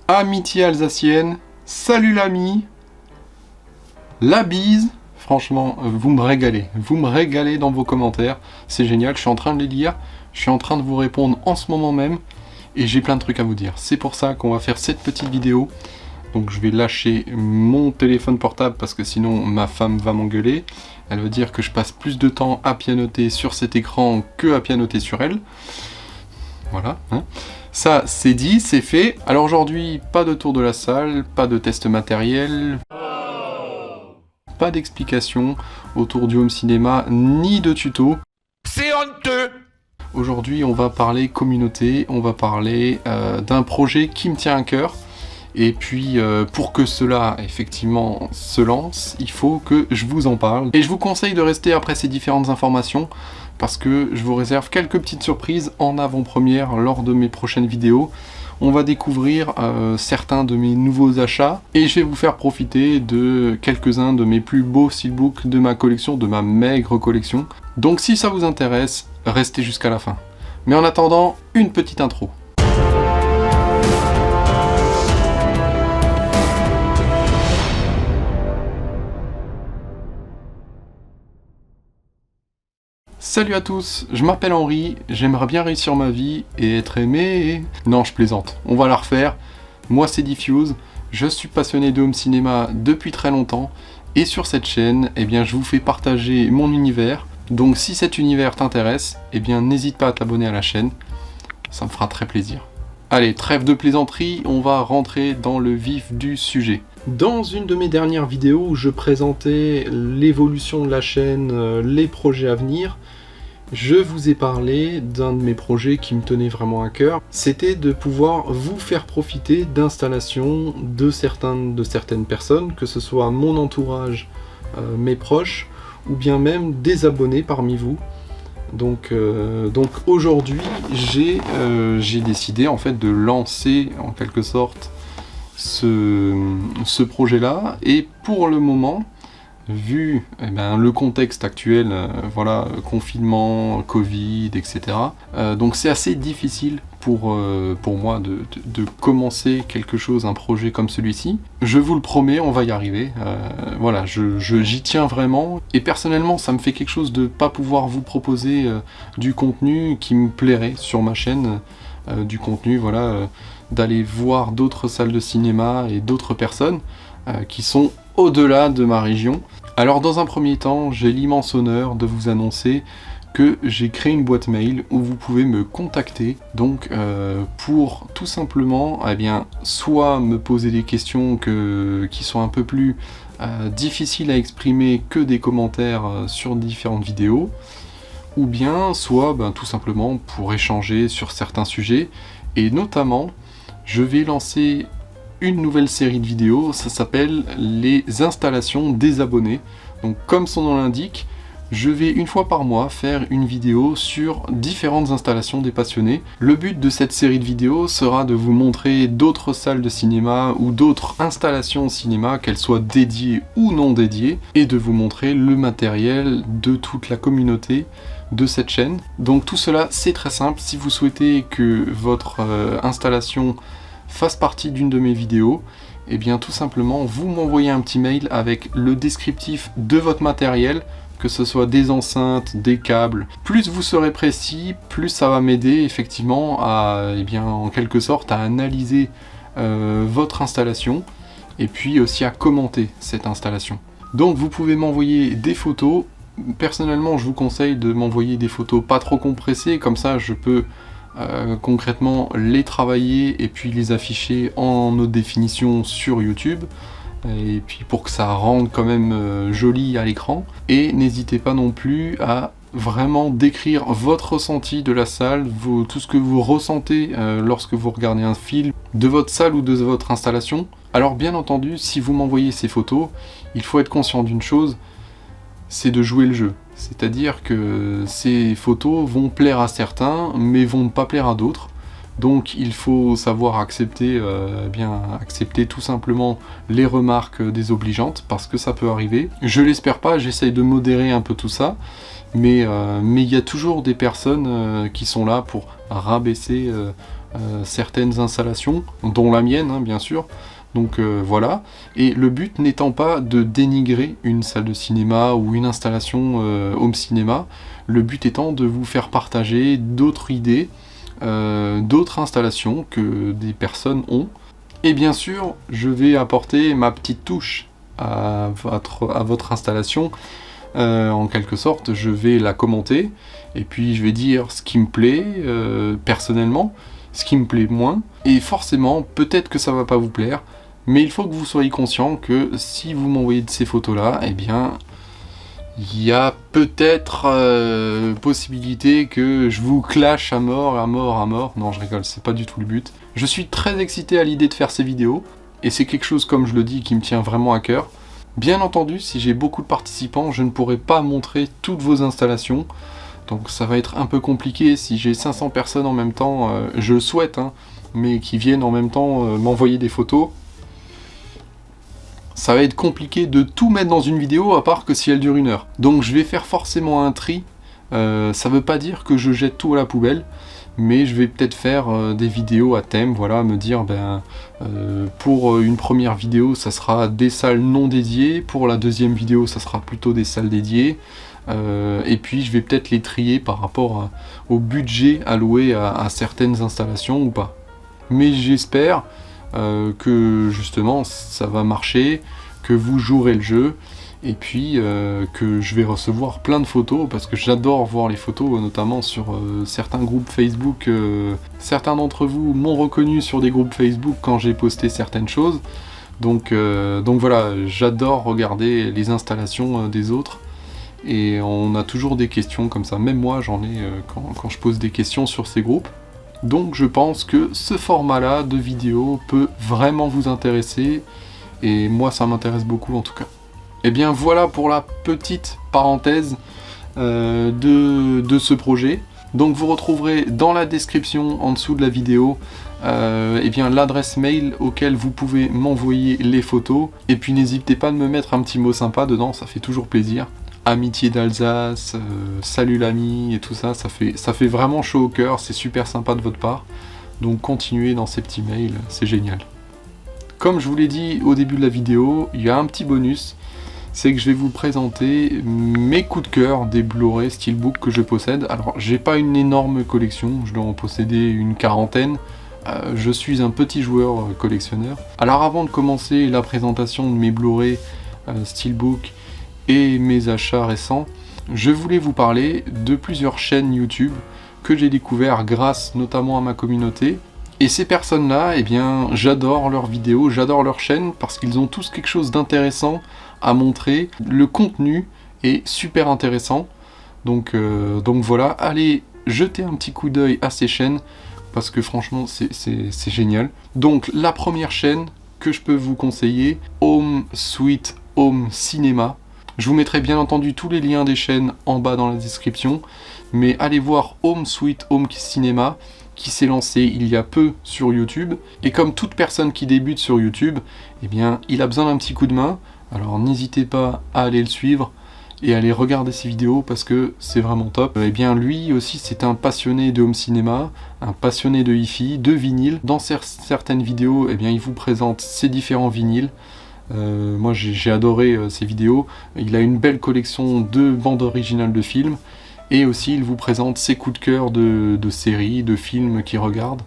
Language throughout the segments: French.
Amitié alsacienne, salut l'ami, la bise. Franchement, vous me régalez dans vos commentaires, c'est génial, je suis en train de les lire, je suis en train de vous répondre en ce moment même, et j'ai plein de trucs à vous dire. C'est pour ça qu'on va faire cette petite vidéo, donc je vais lâcher mon téléphone portable parce que sinon ma femme va m'engueuler, elle va dire que je passe plus de temps à pianoter sur cet écran que à pianoter sur elle. Voilà, hein. Ça, c'est dit, c'est fait. Alors aujourd'hui, pas de tour de la salle, pas de test matériel, pas d'explication autour du home cinéma, ni de tuto. C'est honteux! Aujourd'hui, on va parler communauté, on va parler d'un projet qui me tient à cœur. Et puis, pour que cela, effectivement, se lance, il faut que je vous en parle. Et je vous conseille de rester après ces différentes informations, parce que je vous réserve quelques petites surprises en avant-première lors de mes prochaines vidéos. On va découvrir certains de mes nouveaux achats, et je vais vous faire profiter de quelques-uns de mes plus beaux steelbooks de ma collection, de ma maigre collection. Donc si ça vous intéresse, restez jusqu'à la fin. Mais en attendant, une petite intro. Salut à tous, je m'appelle Henri, j'aimerais bien réussir ma vie et être aimé. Non, je plaisante, on va la refaire. Moi c'est Diffuse, je suis passionné de home cinéma depuis très longtemps et sur cette chaîne, eh bien, je vous fais partager mon univers. Donc si cet univers t'intéresse, eh bien n'hésite pas à t'abonner à la chaîne, ça me fera très plaisir. Allez, trêve de plaisanterie, on va rentrer dans le vif du sujet. Dans une de mes dernières vidéos où je présentais l'évolution de la chaîne, les projets à venir, je vous ai parlé d'un de mes projets qui me tenait vraiment à cœur. C'était de pouvoir vous faire profiter d'installations de certaines personnes, que ce soit mon entourage, mes proches, ou bien même des abonnés parmi vous. Donc aujourd'hui, j'ai décidé en fait de lancer en quelque sorte ce projet-là, et pour le moment, vu le contexte actuel, voilà, confinement, Covid, etc. Donc c'est assez difficile pour moi de commencer quelque chose, un projet comme celui-ci. Je vous le promets, on va y arriver. Voilà, j'y tiens vraiment. Et personnellement, ça me fait quelque chose de ne pas pouvoir vous proposer du contenu qui me plairait sur ma chaîne. Du contenu, voilà, d'aller voir d'autres salles de cinéma et d'autres personnes qui sont au-delà de ma région. Alors dans un premier temps, j'ai l'immense honneur de vous annoncer que j'ai créé une boîte mail où vous pouvez me contacter, donc pour tout simplement, eh bien, soit me poser des questions qui sont un peu plus difficiles à exprimer que des commentaires sur différentes vidéos, ou bien soit tout simplement pour échanger sur certains sujets, et notamment je vais lancer une nouvelle série de vidéos, ça s'appelle les installations des abonnés. Donc comme son nom l'indique, je vais une fois par mois faire une vidéo sur différentes installations des passionnés. Le but de cette série de vidéos sera de vous montrer d'autres salles de cinéma ou d'autres installations au cinéma, qu'elles soient dédiées ou non dédiées, et de vous montrer le matériel de toute la communauté de cette chaîne. Donc tout cela, c'est très simple. Si vous souhaitez que votre installation fasse partie d'une de mes vidéos, et bien tout simplement vous m'envoyez un petit mail avec le descriptif de votre matériel, que ce soit des enceintes, des câbles. Plus vous serez précis, plus ça va m'aider effectivement à, en quelque sorte, à analyser votre installation, et puis aussi à commenter cette installation. Donc vous pouvez m'envoyer des photos. Personnellement, je vous conseille de m'envoyer des photos pas trop compressées, comme ça je peux concrètement les travailler et puis les afficher en haute définition sur YouTube, et puis pour que ça rende quand même joli à l'écran. Et n'hésitez pas non plus à vraiment décrire votre ressenti de la salle, tout ce que vous ressentez lorsque vous regardez un film de votre salle ou de votre installation. Alors bien entendu, si vous m'envoyez ces photos, il faut être conscient d'une chose, c'est de jouer le jeu. C'est-à-dire que ces photos vont plaire à certains, mais vont ne pas plaire à d'autres. Donc il faut savoir accepter, accepter tout simplement les remarques désobligeantes, parce que ça peut arriver. Je l'espère pas, j'essaye de modérer un peu tout ça, mais il y a toujours des personnes qui sont là pour rabaisser certaines installations, dont la mienne, hein, bien sûr. Donc voilà, et le but n'étant pas de dénigrer une salle de cinéma ou une installation home cinéma, le but étant de vous faire partager d'autres idées, d'autres installations que des personnes ont. Et bien sûr, je vais apporter ma petite touche à votre installation. En quelque sorte, je vais la commenter, et puis je vais dire ce qui me plaît personnellement, ce qui me plaît moins, et forcément, peut-être que ça va pas vous plaire, mais il faut que vous soyez conscient que si vous m'envoyez de ces photos-là, eh bien, il y a peut-être possibilité que je vous clash à mort, à mort, à mort. Non, je rigole, c'est pas du tout le but. Je suis très excité à l'idée de faire ces vidéos, et c'est quelque chose, comme je le dis, qui me tient vraiment à cœur. Bien entendu, si j'ai beaucoup de participants, je ne pourrai pas montrer toutes vos installations, donc ça va être un peu compliqué. Si j'ai 500 personnes en même temps, je le souhaite, hein, mais qui viennent en même temps m'envoyer des photos, ça va être compliqué de tout mettre dans une vidéo, à part que si elle dure 1 heure. Donc je vais faire forcément un tri. Ça veut pas dire que je jette tout à la poubelle, mais je vais peut-être faire des vidéos à thème, voilà, me dire, pour une première vidéo, ça sera des salles non dédiées, pour la deuxième vidéo, ça sera plutôt des salles dédiées, et puis je vais peut-être les trier par rapport au budget alloué à certaines installations ou pas. Mais j'espère que justement ça va marcher, que vous jouerez le jeu, et puis que je vais recevoir plein de photos, parce que j'adore voir les photos, notamment sur certains groupes Facebook. Certains d'entre vous m'ont reconnu sur des groupes Facebook quand j'ai posté certaines choses, donc voilà, j'adore regarder les installations des autres, et on a toujours des questions comme ça, même moi j'en ai quand je pose des questions sur ces groupes. Donc je pense que ce format-là de vidéo peut vraiment vous intéresser, et moi ça m'intéresse beaucoup en tout cas. Et bien voilà pour la petite parenthèse de ce projet. Donc vous retrouverez dans la description en dessous de la vidéo et bien l'adresse mail auquel vous pouvez m'envoyer les photos. Et puis n'hésitez pas à me mettre un petit mot sympa dedans, ça fait toujours plaisir. Amitié d'Alsace, salut l'ami et tout ça, ça fait vraiment chaud au cœur, c'est super sympa de votre part. Donc continuez dans ces petits mails, c'est génial. Comme je vous l'ai dit au début de la vidéo, il y a un petit bonus, c'est que je vais vous présenter mes coups de cœur des Blu-ray Steelbook que je possède. Alors j'ai pas une énorme collection, je dois en posséder une 40aine. Je suis un petit joueur collectionneur. Alors avant de commencer la présentation de mes Blu-ray Steelbook et mes achats récents, je voulais vous parler de plusieurs chaînes YouTube que j'ai découvert grâce notamment à ma communauté. Et ces personnes-là, eh bien, j'adore leurs vidéos, j'adore leurs chaînes, parce qu'ils ont tous quelque chose d'intéressant à montrer. Le contenu est super intéressant. Donc voilà, allez jeter un petit coup d'œil à ces chaînes, parce que franchement, c'est génial. Donc la première chaîne que je peux vous conseiller, Home Sweet Home Cinéma. Je vous mettrai bien entendu tous les liens des chaînes en bas dans la description, mais allez voir Home Sweet Home Cinéma, qui s'est lancé il y a peu sur YouTube, et comme toute personne qui débute sur YouTube, eh bien, il a besoin d'un petit coup de main, alors n'hésitez pas à aller le suivre, et à aller regarder ses vidéos, parce que c'est vraiment top. Eh bien, lui aussi, c'est un passionné de home cinéma, un passionné de hi-fi, de vinyle. Dans certaines vidéos, eh bien, il vous présente ses différents vinyles. Moi j'ai adoré ces vidéos. Il a une belle collection de bandes originales de films, et aussi il vous présente ses coups de cœur de séries, de films qu'il regarde.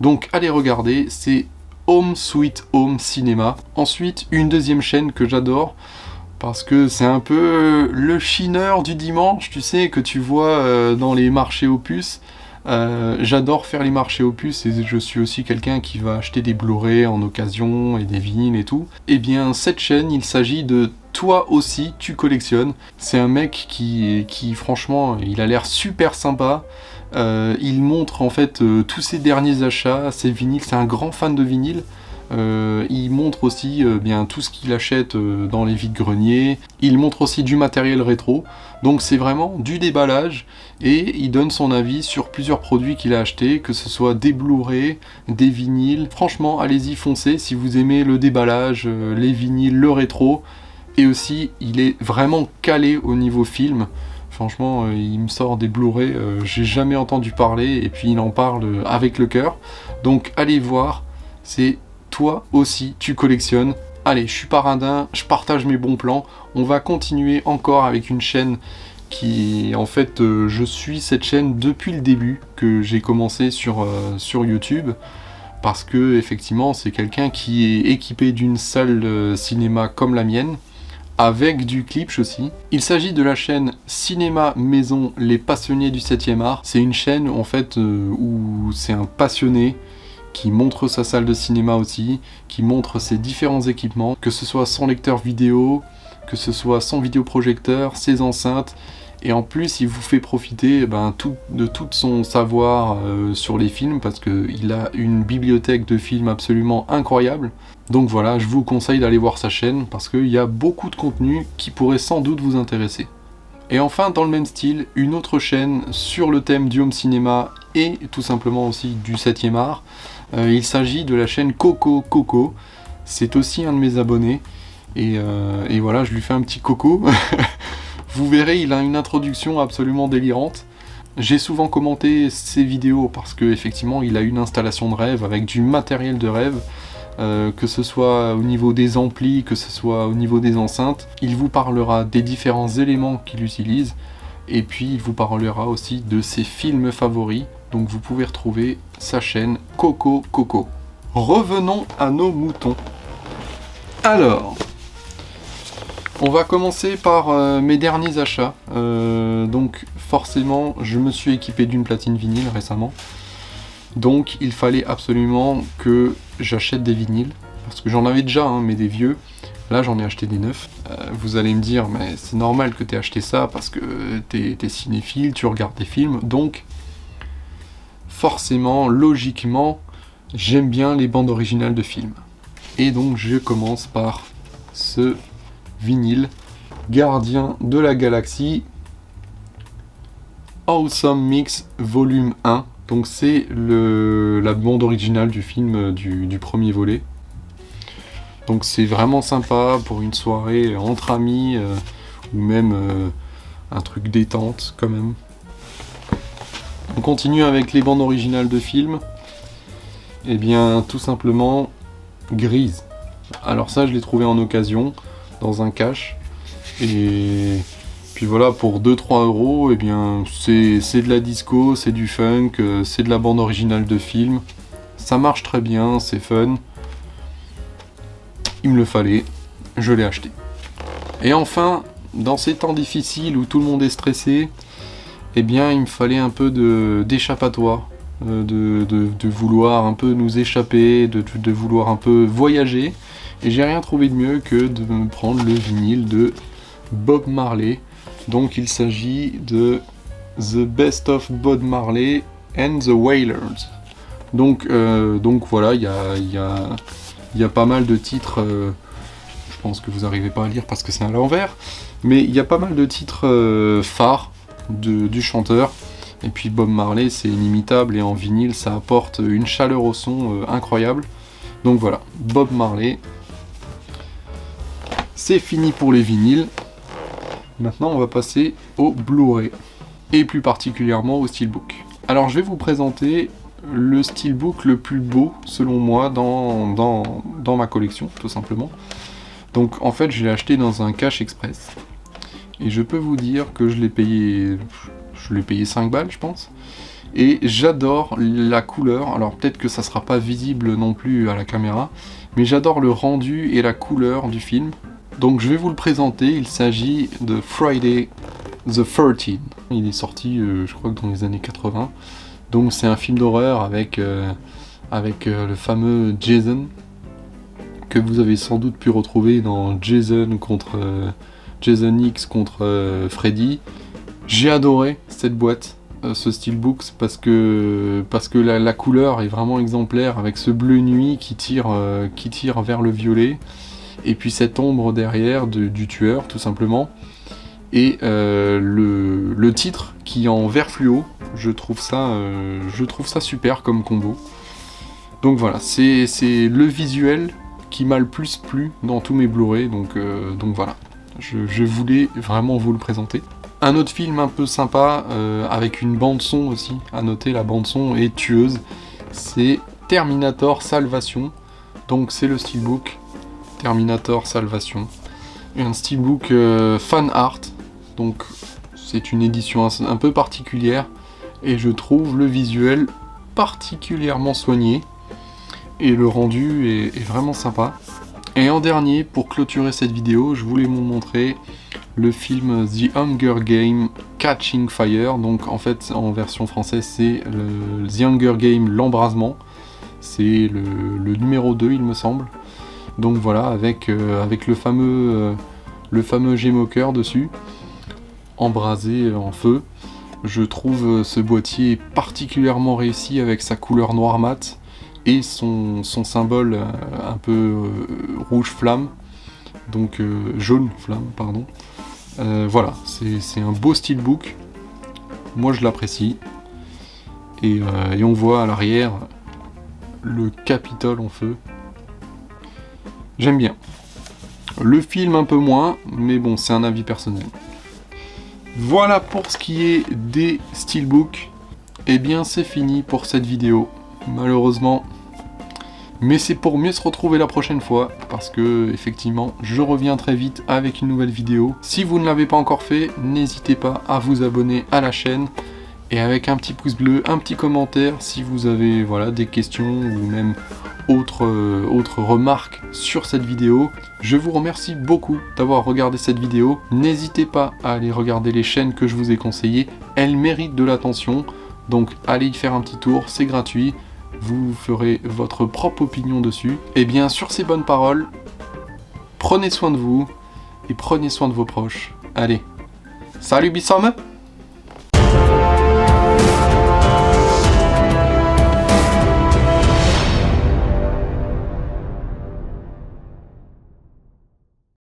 Donc allez regarder, c'est Home Sweet Home Cinéma. Ensuite, une deuxième chaîne que j'adore, parce que c'est un peu le chineur du dimanche, tu sais, que tu vois dans les marchés aux puces. J'adore faire les marchés aux puces, et je suis aussi quelqu'un qui va acheter des Blu-ray en occasion et des vinyles et tout. Et bien cette chaîne, il s'agit de Toi aussi tu collectionnes. C'est un mec qui franchement, il a l'air super sympa. Il montre en fait tous ses derniers achats, ses vinyles. C'est un grand fan de vinyle. Il montre aussi bien tout ce qu'il achète dans les vides-greniers. Il montre aussi du matériel rétro. Donc c'est vraiment du déballage, et il donne son avis sur plusieurs produits qu'il a achetés, que ce soit des Blu-ray, des vinyles. Franchement, allez-y, foncez si vous aimez le déballage, les vinyles, le rétro. Et aussi, il est vraiment calé au niveau film. Franchement, il me sort des Blu-ray, j'ai jamais entendu parler, et puis il en parle avec le cœur. Donc allez voir, c'est toi aussi, tu collectionnes. Allez, je suis paradin, je partage mes bons plans. On va continuer encore avec une chaîne qui, en fait, je suis cette chaîne depuis le début que j'ai commencé sur YouTube. Parce que, effectivement, c'est quelqu'un qui est équipé d'une salle de cinéma comme la mienne, avec du Klipsch aussi. Il s'agit de la chaîne Cinéma Maison, les passionnés du 7e art. C'est une chaîne en fait où c'est un passionné qui montre sa salle de cinéma aussi, qui montre ses différents équipements, que ce soit son lecteur vidéo, que ce soit son vidéoprojecteur, ses enceintes, et en plus il vous fait profiter de tout son savoir sur les films, parce qu'il a une bibliothèque de films absolument incroyable. Donc voilà, je vous conseille d'aller voir sa chaîne, parce qu'il y a beaucoup de contenu qui pourrait sans doute vous intéresser. Et enfin, dans le même style, une autre chaîne sur le thème du home cinéma, et tout simplement aussi du 7e art. Il s'agit de la chaîne Coco Coco, c'est aussi un de mes abonnés, et voilà, je lui fais un petit coco. Vous verrez, il a une introduction absolument délirante. J'ai souvent commenté ses vidéos parce qu'effectivement il a une installation de rêve avec du matériel de rêve, que ce soit au niveau des amplis, que ce soit au niveau des enceintes. Il vous parlera des différents éléments qu'il utilise, et puis il vous parlera aussi de ses films favoris. Donc vous pouvez retrouver sa chaîne Coco Coco. Revenons à nos moutons. Alors, on va commencer par mes derniers achats. Donc forcément, je me suis équipé d'une platine vinyle récemment. Donc il fallait absolument que j'achète des vinyles. Parce que j'en avais déjà, hein, mais des vieux. Là j'en ai acheté des neufs. Vous allez me dire, mais c'est normal que tu aies acheté ça parce que t'es cinéphile, tu regardes des films. Donc forcément, logiquement, j'aime bien les bandes originales de films. Et donc je commence par ce vinyle Gardien de la Galaxie Awesome Mix Volume 1. Donc c'est la bande originale du film du premier volet. Donc c'est vraiment sympa pour une soirée entre amis, ou même un truc détente quand même. On continue avec les bandes originales de films. Et bien tout simplement Grise. Alors ça je l'ai trouvé en occasion dans un cache, et puis voilà, pour 2-3 euros, et bien c'est de la disco, c'est du funk, c'est de la bande originale de film, ça marche très bien, c'est fun, il me le fallait, je l'ai acheté. Et enfin, dans ces temps difficiles où tout le monde est stressé, et bien il me fallait un peu d'échappatoire, de vouloir un peu nous échapper, de vouloir un peu voyager. Et j'ai rien trouvé de mieux que de me prendre le vinyle de Bob Marley. Donc il s'agit de The Best of Bob Marley and the Wailers. Donc voilà, il y a pas mal de titres, je pense que vous n'arrivez pas à lire parce que c'est à l'envers, mais il y a pas mal de titres phares du chanteur. Et puis Bob Marley, c'est inimitable, et en vinyle, ça apporte une chaleur au son incroyable. Donc voilà, Bob Marley. C'est fini pour les vinyles. Maintenant, on va passer au Blu-ray, et plus particulièrement au Steelbook. Alors, je vais vous présenter le Steelbook le plus beau, selon moi, dans ma collection, tout simplement. Donc, en fait, je l'ai acheté dans un Cash Express. Et je peux vous dire que je l'ai payé 5 balles, je pense. Et j'adore la couleur. Alors, peut-être que ça sera pas visible non plus à la caméra, mais j'adore le rendu et la couleur du film. Donc je vais vous le présenter, il s'agit de Friday the 13th. Il est sorti, je crois que dans les années 80. Donc c'est un film d'horreur avec le fameux Jason, que vous avez sans doute pu retrouver dans Jason X contre Freddy. J'ai adoré cette boîte, ce Steelbook, parce que la couleur est vraiment exemplaire, avec ce bleu nuit qui tire vers le violet. Et puis cette ombre derrière du tueur, tout simplement. Et le titre qui est en vert fluo, je trouve ça super comme combo. Donc voilà, c'est le visuel qui m'a le plus plu dans tous mes Blu-ray. Donc voilà, je voulais vraiment vous le présenter. Un autre film un peu sympa, avec une bande-son aussi, à noter, la bande-son est tueuse, c'est Terminator Salvation. Donc c'est le steelbook Terminator Salvation. Un steelbook fan art, donc c'est une édition un peu particulière, et je trouve le visuel particulièrement soigné, et le rendu est vraiment sympa. Et en dernier, pour clôturer cette vidéo, je voulais vous montrer le film The Hunger Game Catching Fire. Donc en fait, en version française, c'est The Hunger Game l'embrasement. C'est le numéro 2, il me semble. Donc voilà, avec le fameux G-Mocker dessus, embrasé en feu. Je trouve ce boîtier particulièrement réussi avec sa couleur noir mat et son symbole un peu rouge flamme, donc jaune flamme, pardon. Voilà, c'est un beau steelbook, moi je l'apprécie. Et on voit à l'arrière le Capitole en feu. J'aime bien. Le film un peu moins, mais bon, c'est un avis personnel. Voilà pour ce qui est des steelbooks. Eh bien, c'est fini pour cette vidéo, malheureusement. Mais c'est pour mieux se retrouver la prochaine fois, parce que, effectivement, je reviens très vite avec une nouvelle vidéo. Si vous ne l'avez pas encore fait, n'hésitez pas à vous abonner à la chaîne. Et avec un petit pouce bleu, un petit commentaire, si vous avez voilà, des questions ou même autres remarques sur cette vidéo. Je vous remercie beaucoup d'avoir regardé cette vidéo. N'hésitez pas à aller regarder les chaînes que je vous ai conseillées. Elles méritent de l'attention. Donc allez y faire un petit tour, c'est gratuit. Vous ferez votre propre opinion dessus. Et bien sur ces bonnes paroles, prenez soin de vous et prenez soin de vos proches. Allez, salut Bissom!